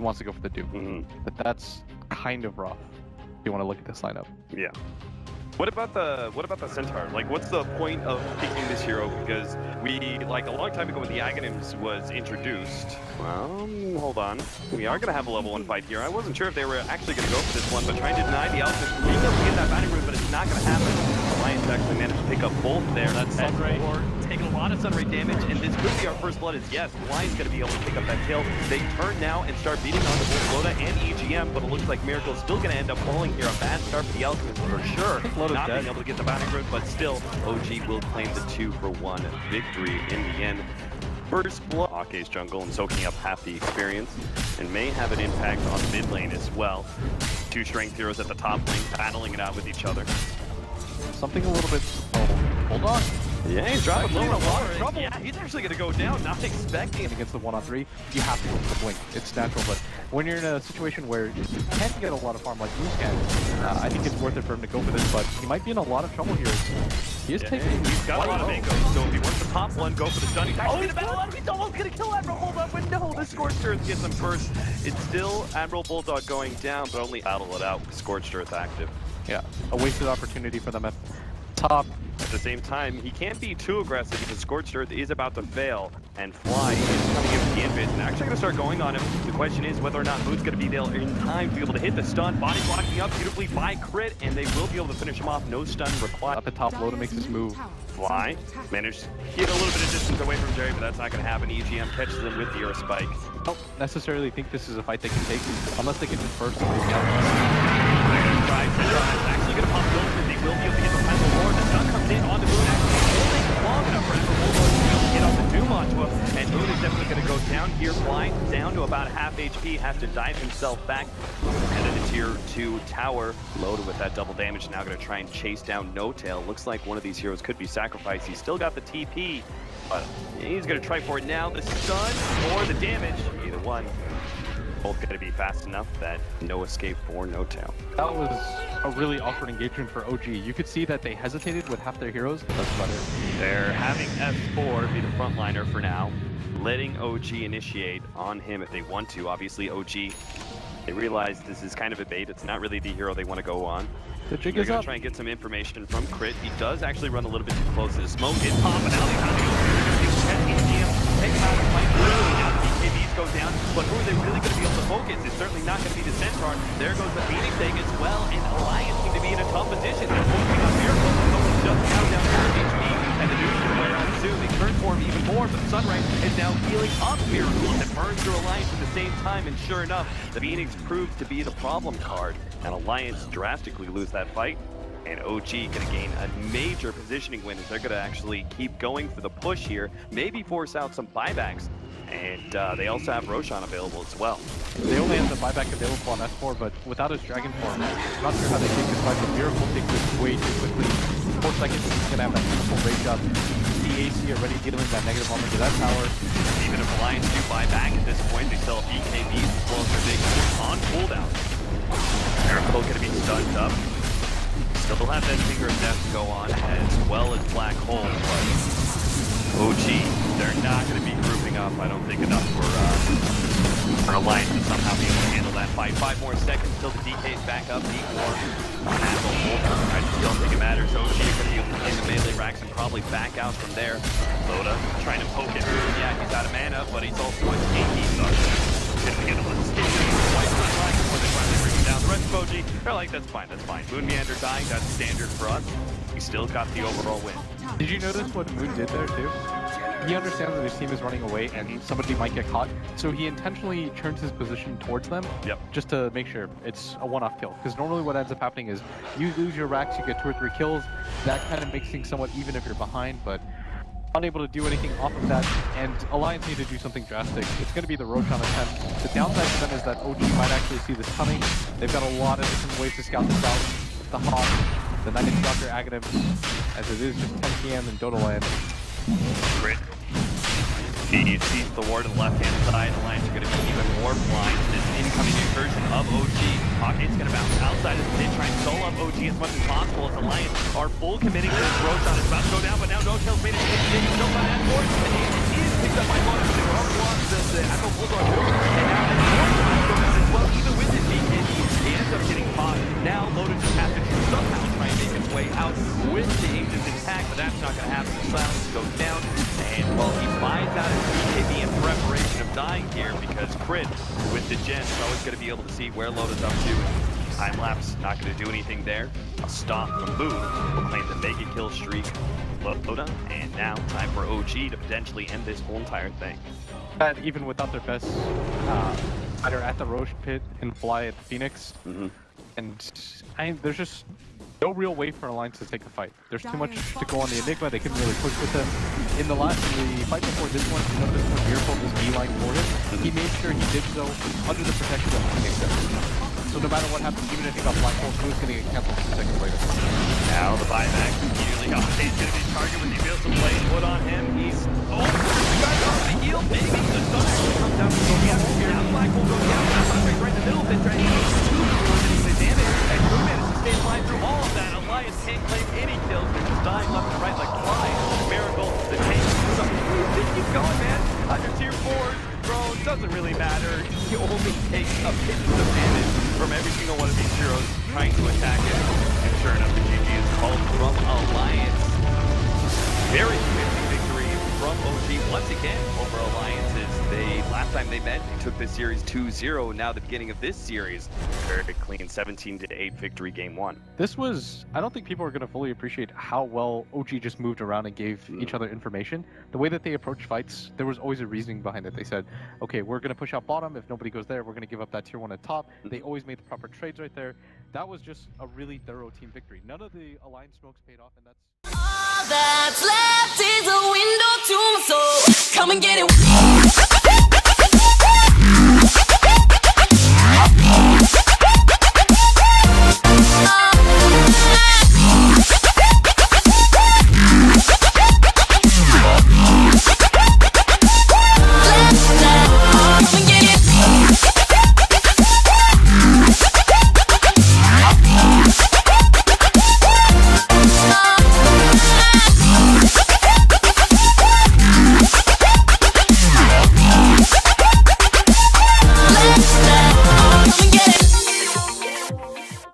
wants to go for the Duke. But that's kind of rough. You want to look at this lineup. Yeah. What about the Centaur? Like, what's the point of picking this hero? Because like a long time ago when the Aghanims was introduced. Well, hold on. We are gonna have a level 1 fight here. I wasn't sure if they were actually gonna go for this one, but trying to deny the Alchemist from being able to get that batting room, but it's not gonna happen. Alliance actually managed to pick up both there. That's Sunray taking a lot of Sunray damage, and this could be our first blood. Is yes, Alliance gonna be able to pick up that kill. They turn now and start beating onto both Loda and EGM, but it looks like Miracle's still gonna end up falling here. A bad start for the Alchemist for sure. Not being able to get the batting room, but still, OG will claim the 2-for-1 victory in the end. First blood, Ake's jungle and soaking up half the experience, and may have an impact on the mid lane as well. Two strength heroes at the top lane battling it out with each other. Something a little bit. Oh, hold on. Yeah, he's dropping low in a lot of trouble. Yeah, he's actually going to go down, not expecting. Against the 1-on-3, you have to go for the blink. It's natural, but when you're in a situation where you can't get a lot of farm like Moose can, I think it's worth it for him to go for this, but he might be in a lot of trouble here. He is taking. He's got a lot of angles, so if he wants to pop one, go for the stun. He's actually the battle out. He's almost going to kill Admiral Bulldog, but no, the Scorched Earth gets him first. It's still Admiral Bulldog going down, but only battle it out with Scorched Earth active. Yeah, a wasted opportunity for them at top. At the same time, he can't be too aggressive because Scorched Earth is about to fail, and Fly is coming in with the invis and actually going to start going on him. The question is whether or not Moon's going to be there in time to be able to hit the stun. Body blocking up beautifully by Crit, and they will be able to finish him off. No stun required. Up at top, Loda makes this move. Fly managed to get a little bit of distance away from Jerry, but that's not going to happen. EGM catches him with the Earth Spike. I don't necessarily think this is a fight they can take unless they can just first and maybe out. Actually going to pop Wilson. They will be able to get the final Lord. The stun comes in on the Moon. Actually holding long enough for Admiral Bulldog to be able to get off the Doom onto him. And Moon is definitely going to go down here, flying down to about half HP. Has to dive himself back. And then the tier 2 tower loaded with that double damage. Now going to try and chase down No Tail. Looks like one of these heroes could be sacrificed. He's still got the TP, but he's going to try for it now. The stun or the damage, either one. Both going to be fast enough that no escape for No Tail. That was a really awkward engagement for OG. You could see that they hesitated with half their heroes. That's about it. They're having S4 be the frontliner for now, letting OG initiate on him if they want to. Obviously, OG, they realize this is kind of a bait. It's not really the hero they want to go on. The jig They're is going up. to try and get some information from Crit. He does actually run a little bit too close to the smoke. It's popping out. He's going to go take him out of fight. Literally now the BKBs go down, but who are they really going to be able to focus? It's certainly not going to be the Centaur. There goes the Phoenix egg as well, and Alliance seem to be in a tough position. They're focusing on Miracle, but just now down to HP, and the news is going on soon. They turn for him even more, but Sunrise is now healing up Miracle and burns through Alliance at the same time, and sure enough, the Phoenix proves to be the problem card, and Alliance drastically lose that fight. And OG going to gain a major positioning win as they're going to actually keep going for the push here, maybe force out some buybacks. And they also have Roshan available as well. They only have the buyback available on S4, but without his Dragon form, I'm not sure how they take this fight, but Miracle takes this way too quickly. 4 seconds, he's going to have that beautiful rage up. The AC already dealing that negative armor to that tower. Even if Alliance do buy back at this point, they still have BKBs as well as their big on cooldown. Miracle going to be stunned up. Still have that Finger of Death go on as well as Black Hole, but OG, they're not going to be grouping up, I don't think, enough for Alliance to somehow be able to handle that fight. 5 more seconds till the DK's back up. Deep War, I just don't think it matters. OG are going to be able to play the melee racks and probably back out from there. Loda trying to poke it through. Yeah, he's out of mana, but he's also a tanky, so gonna get a little sticky. Twice on line before they finally bring him down. The rest of OG, they're like, that's fine, that's fine. Moon Meander dying, that's standard for us. He still got the overall win. Did you notice what Moon did there too? He understands that his team is running away and somebody might get caught, so he intentionally turns his position towards them. Yep. Just to make sure it's a one-off kill. Because normally what ends up happening is you lose your racks, you get 2 or 3 kills. That kind of makes things somewhat even if you're behind, but unable to do anything off of that, and Alliance need to do something drastic. It's going to be the Roshan attempt. The downside to them is that OG might actually see this coming. They've got a lot of different ways to scout this out. The Hawk, the Night Stalker Aghanim, as it is just 10 PM in Dota land. Crit. He sees the ward on the left-hand side. Alliance are going to be even more blind to this incoming incursion of OG. Hawkeye's going to bounce outside of the pit, try and solo up OG as much as possible as Alliance are full committing to this. Roshan is about to go down, but now No Tail's made it. He's still by that force, and he is picked up by Mono, but they were already lost the Admiral Bulldog too. And now silence goes down, and well, he buys out his BKB in preparation of dying here because Crit with the gen is always going to be able to see where Loda's up to. Time lapse, not going to do anything there. A stomp from Boone will claim the mega kill streak. Loda, and now time for OG to potentially end this whole entire thing. That even without their best fighter at the Roche pit and fly at the Phoenix, and there's just no real way for Alliance to take the fight. There's too much to go on the Enigma. They couldn't really push with them. In the fight before this one, you notice when Miracle was beeline for him, he made sure he did so under the protection of Phoenix. So no matter what happens, even if he got Black Hole, he was going to get canceled 2 seconds later. Now the buyback immediately off. He's going to be targeted when he feels some blade put on him. He's you guys off the heel, maybe the sun actually comes down to go down here. Now Black Hole goes down. Now right in the middle of it, trying to get 2 limiting the damage. And Drew managed to stay alive through all of that. Alliance can't claim any kills. They're just dying left and right like flies. Miracle, the tank, keep going, man. Under tier 4s, drones, doesn't really matter. He only takes a pinch of damage from every single one of these heroes trying to attack it. And sure enough, the GG is called from Alliance. Very convincing victory from OG once again over Alliances. Last time they met, they took this series 2-0. Now the beginning of this series, very clean 17-8 victory game 1. This was, I don't think people are going to fully appreciate how well OG just moved around and gave each other information. The way that they approach fights, there was always a reasoning behind it. They said, okay, we're going to push out bottom. If nobody goes there, we're going to give up that tier 1 at top. They always made the proper trades right there. That was just a really thorough team victory. None of the Alliance smokes paid off, and that's... All that's left is a window to my soul. Come and get it.